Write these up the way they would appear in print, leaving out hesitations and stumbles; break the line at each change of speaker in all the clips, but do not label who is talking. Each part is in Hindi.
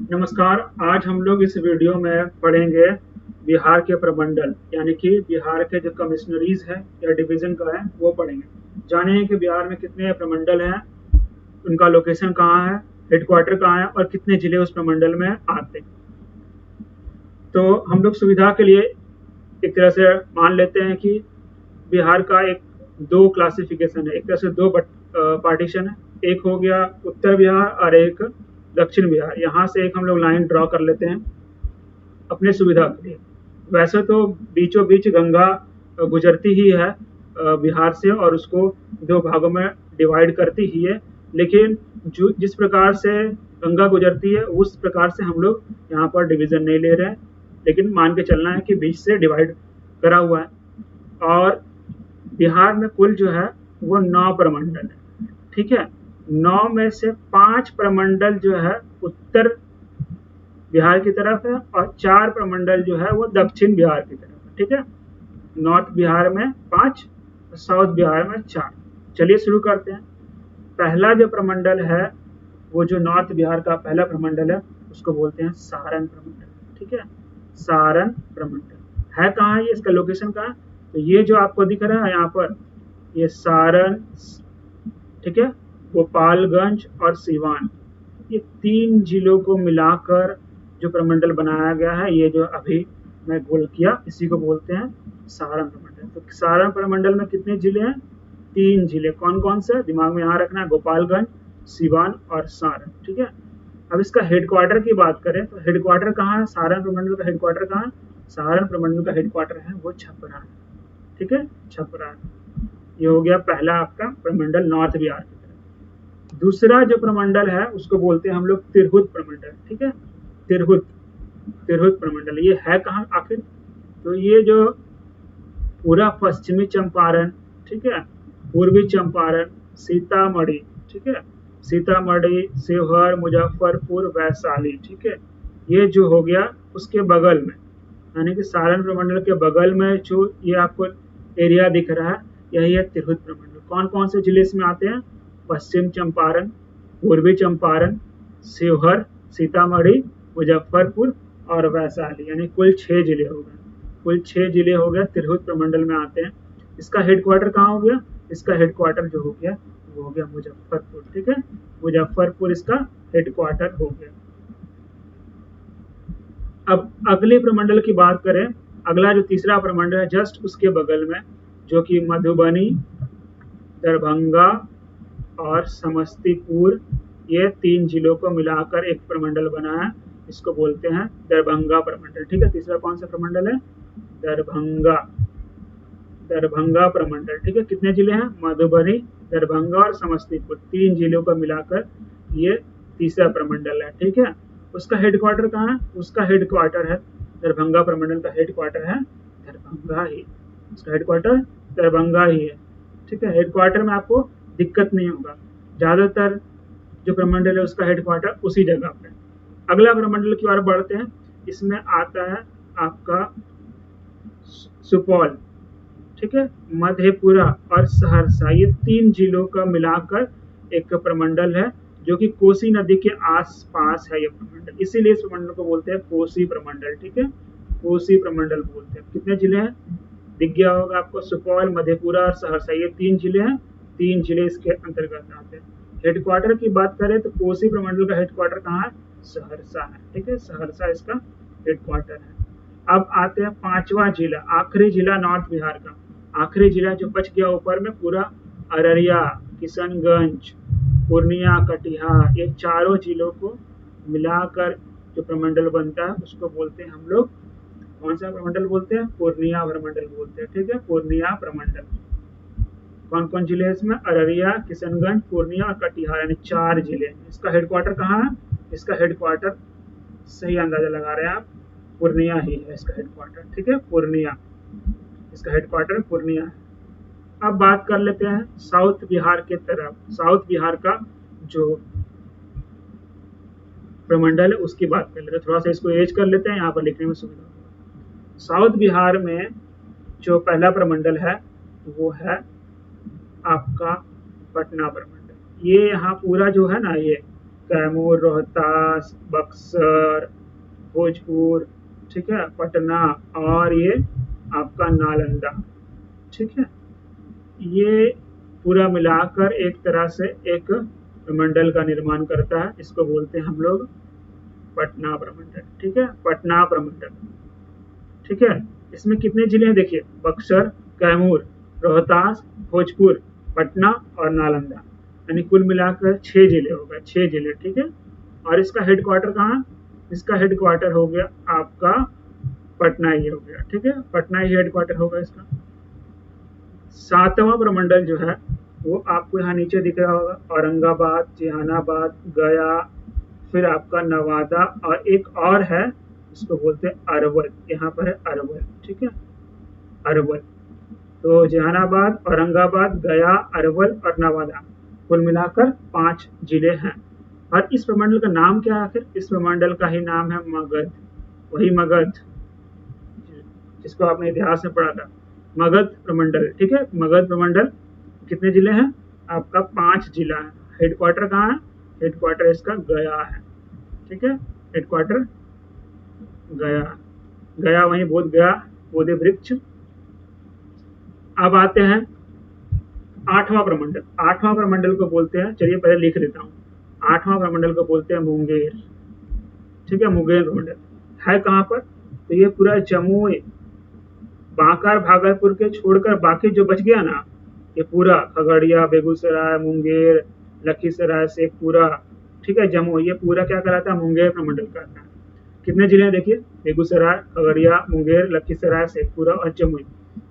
नमस्कार। आज हम लोग इस वीडियो में पढ़ेंगे बिहार के प्रमंडल, यानी कि बिहार के जो कमिश्नरीज हैं या डिवीजन का है वो पढ़ेंगे। जानेंगे कि बिहार में कितने प्रमंडल हैं, उनका लोकेशन कहाँ है, हेडक्वार्टर कहाँ है और कितने जिले उस प्रमंडल में आते हैं। तो हम लोग सुविधा के लिए एक तरह से मान लेते हैं कि बिहार का एक दो क्लासिफिकेशन है, एक तरह से दो पार्टीशन है। एक हो गया उत्तर बिहार और एक दक्षिण बिहार। यहाँ से एक हम लोग लाइन ड्रॉ कर लेते हैं अपने सुविधा के लिए। वैसे तो बीचों बीच गंगा गुजरती ही है बिहार से, और उसको दो भागों में डिवाइड करती ही है, लेकिन जो जिस प्रकार से गंगा गुजरती है उस प्रकार से हम लोग यहाँ पर डिवीजन नहीं ले रहे हैं, लेकिन मान के चलना है कि बीच से डिवाइड करा हुआ है। और बिहार में कुल जो है वो 9 प्रमंडल है, ठीक है। 9 में से 5 प्रमंडल जो है उत्तर बिहार की तरफ है और 4 प्रमंडल जो है वो दक्षिण बिहार की तरफ है, ठीक है। नॉर्थ बिहार में 5, साउथ बिहार में 4। चलिए शुरू करते हैं। पहला जो प्रमंडल है वो जो नॉर्थ बिहार का पहला प्रमंडल है उसको बोलते हैं सारण प्रमंडल, ठीक है। सारण प्रमंडल है कहाँ है, ये इसका लोकेशन कहाँ है? तो ये जो आपको दिख रहा है यहाँ पर, ये सारण, ठीक है, गोपालगंज और सीवान, ये 3 जिलों को मिलाकर जो प्रमंडल बनाया गया है, ये जो अभी मैं गोल किया इसी को बोलते हैं सारण प्रमंडल। तो सारण प्रमंडल में कितने जिले हैं? 3 जिले। कौन कौन से? दिमाग में यहाँ रखना है, गोपालगंज, सीवान और सारण, ठीक है। अब इसका हेडक्वार्टर की बात करें तो हेडक्वार्टर कहाँ है? सारण प्रमंडल का हेडक्वार्टर कहाँ है? सारण प्रमंडल का हेडक्वार्टर है वो छपरा है, ठीक है, छपरा है। ये हो गया पहला आपका प्रमंडल नॉर्थ बिहार की तरफ। दूसरा जो प्रमंडल है उसको बोलते हैं हम लोग तिरहुत प्रमंडल, ठीक है। तिरहुत, तिरहुत प्रमंडल ये है कहाँ आखिर? तो ये जो पूरा पश्चिमी चंपारण, ठीक है, पूर्वी चंपारण, सीतामढ़ी, ठीक है, सीतामढ़ी, शिवहर, मुजफ्फरपुर, वैशाली, ठीक है, ये जो हो गया उसके बगल में, यानी कि सारण प्रमंडल के बगल में जो ये आपको एरिया दिख रहा है यही है तिरहुत प्रमंडल। कौन कौन से जिले इसमें आते हैं? पश्चिम चंपारण, पूर्वी चंपारण, शिवहर, सीतामढ़ी, मुजफ्फरपुर और वैशाली, यानी कुल 6 जिले हो गए। कुल 6 जिले हो गए तिरहुत प्रमंडल में आते हैं। इसका हेडक्वार्टर कहाँ हो गया? इसका हेडक्वार्टर जो हो गया वो हो गया मुजफ्फरपुर, ठीक है, मुजफ्फरपुर इसका हेडक्वार्टर हो गया। अब अगले प्रमंडल की बात करें, अगला जो तीसरा प्रमंडल है जस्ट उसके बगल में, जो कि मधुबनी, दरभंगा और समस्तीपुर, ये 3 जिलों को मिलाकर एक प्रमंडल बना है, इसको बोलते हैं दरभंगा प्रमंडल, ठीक है। तीसरा कौन सा प्रमंडल है? दरभंगा, दरभंगा प्रमंडल, ठीक है। कितने जिले हैं? मधुबनी, दरभंगा और समस्तीपुर, 3 जिलों को मिलाकर ये तीसरा प्रमंडल है, ठीक है। उसका हेडक्वार्टर कहाँ है? उसका हेडक्वार्टर है दरभंगा प्रमंडल का हेडक्वार्टर है दरभंगा ही, उसका हेडक्वार्टर दरभंगा ही है, ठीक है। हेडक्वार्टर में आपको दिक्कत नहीं होगा, ज्यादातर जो प्रमंडल है उसका हेडक्वार्टर उसी जगह पे। अगला प्रमंडल की ओर बढ़ते हैं, इसमें आता है आपका सुपौल, ठीक है, मधेपुरा और सहरसा, ये 3 जिलों का मिलाकर एक प्रमंडल है जो कि कोसी नदी के आसपास है ये प्रमंडल, इसीलिए इस प्रमंडल को बोलते हैं कोसी प्रमंडल, ठीक है, कोसी प्रमंडल बोलते हैं। कितने जिले हैं दिख गया होगा आपको? सुपौल, मधेपुरा और सहरसा, ये 3 जिले हैं, 3 जिले इसके अंतर्गत आते हैं। हेडक्वार्टर की बात करें तो कोसी प्रमंडल का हेडक्वार्टर कहाँ है? सहरसा है, ठीक है, सहरसा इसका हेडक्वार्टर है। अब आते हैं 5वां जिला, आखिरी जिला नॉर्थ बिहार का, आखिरी जिला जो बच गया ऊपर में पूरा, अररिया, किशनगंज, पूर्णिया, कटिहार, ये चारों जिलों को मिलाकर जो प्रमंडल बनता है उसको बोलते हैं हम लोग, कौन सा प्रमंडल बोलते हैं? पूर्णिया प्रमंडल बोलते हैं, ठीक है, पूर्णिया प्रमंडल। कौन कौन जिले हैं इसमें? अररिया, किशनगंज, पूर्णिया और कटिहार, यानी 4 जिले। इसका हेडक्वार्टर कहाँ है? इसका हेडक्वार्टर, सही अंदाजा लगा रहे हैं आप, पूर्णिया ही है इसका हेडक्वार्टर, ठीक है, पूर्णिया, इसका हेडक्वार्टर पूर्णिया है। अब बात कर लेते हैं साउथ बिहार के तरफ, साउथ बिहार का जो प्रमंडल है उसकी बात कर लेते हैं। थोड़ा सा इसको एज कर लेते हैं, यहाँ पर लिखने में सुविधा होगा। साउथ बिहार में जो पहला प्रमंडल है वो है आपका पटना प्रमंडल। ये यहाँ पूरा जो है ना, ये कैमूर, रोहतास, बक्सर, भोजपुर, ठीक है, पटना और ये आपका नालंदा, ठीक है। ये पूरा मिलाकर एक तरह से एक प्रमंडल का निर्माण करता है, इसको बोलते हैं हम लोग पटना प्रमंडल, ठीक है, पटना प्रमंडल, ठीक है। इसमें कितने जिले हैं देखिए, बक्सर, कैमूर, रोहतास, भोजपुर, पटना और नालंदा, यानी कुल मिलाकर 6 जिले हो गए, 6 जिले, ठीक है। और इसका हेडक्वार्टर कहाँ है? इसका हेडक्वार्टर हो गया आपका पटना ही हो गया, ठीक है, पटना ही हेडक्वार्टर होगा इसका। 7वां प्रमंडल जो है वो आपको यहाँ नीचे दिख रहा होगा, औरंगाबाद, जहानाबाद, गया, फिर आपका नवादा और एक और है, इसको बोलते हैं अरवल, यहाँ पर है अरवल, ठीक है, अरवल। तो जहानाबाद, औरंगाबाद, गया, अरवल और नवादा, कुल मिलाकर 5 जिले हैं। और इस प्रमंडल का नाम क्या है आखिर? इस प्रमंडल का ही नाम है मगध, वही मगध जिसको आपने इतिहास में पढ़ा था, मगध प्रमंडल, ठीक है। मगध प्रमंडल कितने जिले हैं? आपका 5 जिला है। हेडक्वार्टर कहाँ है? हेडक्वार्टर इसका गया है, ठीक है, हेडक्वार्टर गया, गया वहीं बोध गया, बोधि वृक्ष। अब आते हैं 8वां प्रमंडल। 8वां प्रमंडल को बोलते हैं, चलिए पहले लिख देता हूँ, 8वां प्रमंडल को बोलते हैं मुंगेर, ठीक है, मुंगेर प्रमंडल है कहाँ पर? तो ये पूरा जमुई, बांका, भागलपुर के छोड़कर बाकी जो बच गया ना, ये पूरा खगड़िया, बेगूसराय, मुंगेर, लखीसराय, शेखपुरा, ठीक है, जमुई, ये पूरा क्या कहलाता है? मुंगेर प्रमंडल कहलाता है। कितने जिले हैं देखिए, बेगूसराय, खगड़िया, मुंगेर, लखीसराय, शेखपुरा और जमुई,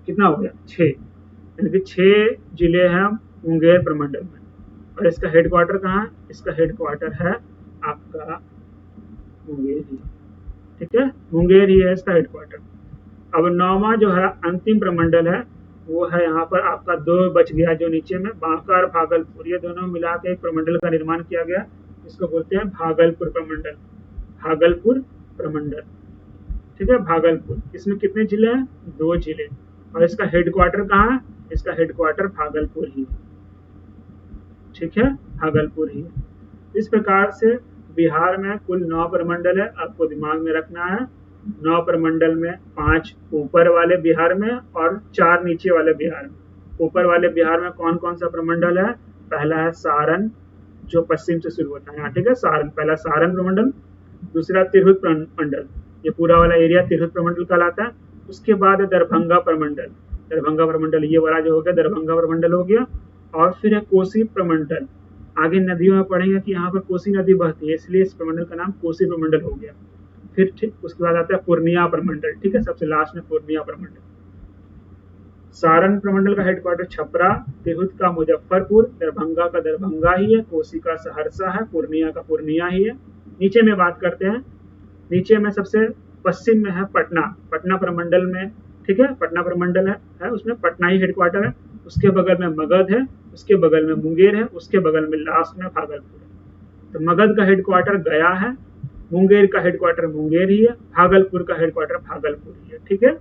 कितना हो गया? 6, यानी कि 6 जिले हैं मुंगेर प्रमंडल में। और इसका हेडक्वार्टर कहाँ है? इसका हेडक्वार्टर है आपका मुंगेर ही, ठीक है, मुंगेर ही है इसका हेडक्वार्टर। अब 9वां जो है अंतिम प्रमंडल है, वो है यहाँ पर आपका 2 बच गया जो नीचे में, बांका और भागलपुर, ये दोनों मिला के एक प्रमंडल का निर्माण किया गया, इसको बोलते हैं भागलपुर प्रमंडल, भागलपुर प्रमंडल, ठीक है, भागलपुर। इसमें कितने जिले हैं? 2 जिले। और इसका हेडक्वार्टर कहाँ है? इसका हेडक्वार्टर भागलपुर ही, ठीक है, भागलपुर ही। इस प्रकार से बिहार में कुल 9 प्रमंडल है, आपको दिमाग में रखना है। 9 प्रमंडल में 5 ऊपर वाले बिहार में और 4 नीचे वाले बिहार में। ऊपर वाले बिहार में कौन कौन सा प्रमंडल है? पहला है सारण, जो पश्चिम से शुरू होता है यहाँ, ठीक है, सारण, पहला सारण प्रमंडल। दूसरा तिरहुत प्रमंडल, ये पूरा वाला एरिया तिरहुत प्रमंडल कहलाता है। उसके बाद है दरभंगा प्रमंडल, दरभंगा प्रमंडल ये वाला जो हो गया दरभंगा प्रमंडल हो गया। और फिर है कोसी प्रमंडल, आगे नदियों में पढ़ेंगे कि यहाँ पर कोसी नदी बहती है, इसलिए इस प्रमंडल का नाम कोसी प्रमंडल हो गया। फिर ठीक उसके बाद आता है पूर्णिया प्रमंडल, ठीक है, सबसे लास्ट में पूर्णिया प्रमंडल। सारण प्रमंडल का हेडक्वार्टर छपरा, तिरहुत का मुजफ्फरपुर, दरभंगा का दरभंगा ही है, कोसी का सहरसा है, पूर्णिया का पूर्णिया ही है। नीचे में बात करते हैं, नीचे में सबसे पश्चिम में है पटना, पटना प्रमंडल में, ठीक है, पटना प्रमंडल है उसमें पटना ही हेडक्वार्टर है। उसके बगल में मगध है, उसके बगल में मुंगेर है, उसके बगल में लास्ट में भागलपुर है। तो मगध का हेडक्वार्टर गया है, मुंगेर का हेडक्वार्टर मुंगेर ही है, भागलपुर का हेडक्वार्टर भागलपुर ही है, ठीक है।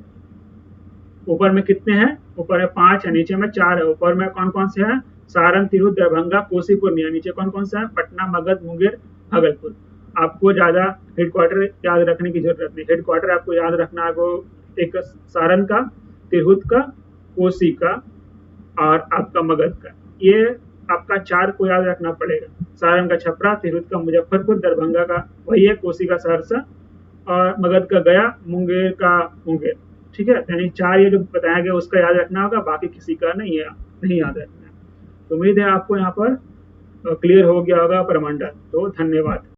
ऊपर में कितने हैं? ऊपर में 5 है, नीचे में 4 है। ऊपर में कौन कौन से हैं? सारण, तिरहुत, दरभंगा, कोसी, पूर्णिया। नीचे कौन कौन सा है? पटना, मगध, मुंगेर, भागलपुर। आपको ज्यादा हेडक्वार्टर याद रखने की जरूरत नहीं, हेडक्वार्टर आपको याद रखना है वो एक सारण का, तिरहुत का, कोसी का और आपका मगध का, ये आपका 4 को याद रखना पड़ेगा। सारण का छपरा, तिरहुत का मुजफ्फरपुर, दरभंगा का वही है, कोसी का सहरसा और मगध का गया, मुंगेर का मुंगेर, ठीक है। यानी 4 ये जो बताया गया उसका याद रखना होगा, बाकी किसी का नहीं है, नहीं याद रखना है। तो उम्मीद है आपको यहाँ पर क्लियर हो गया होगा प्रमंडल। तो धन्यवाद।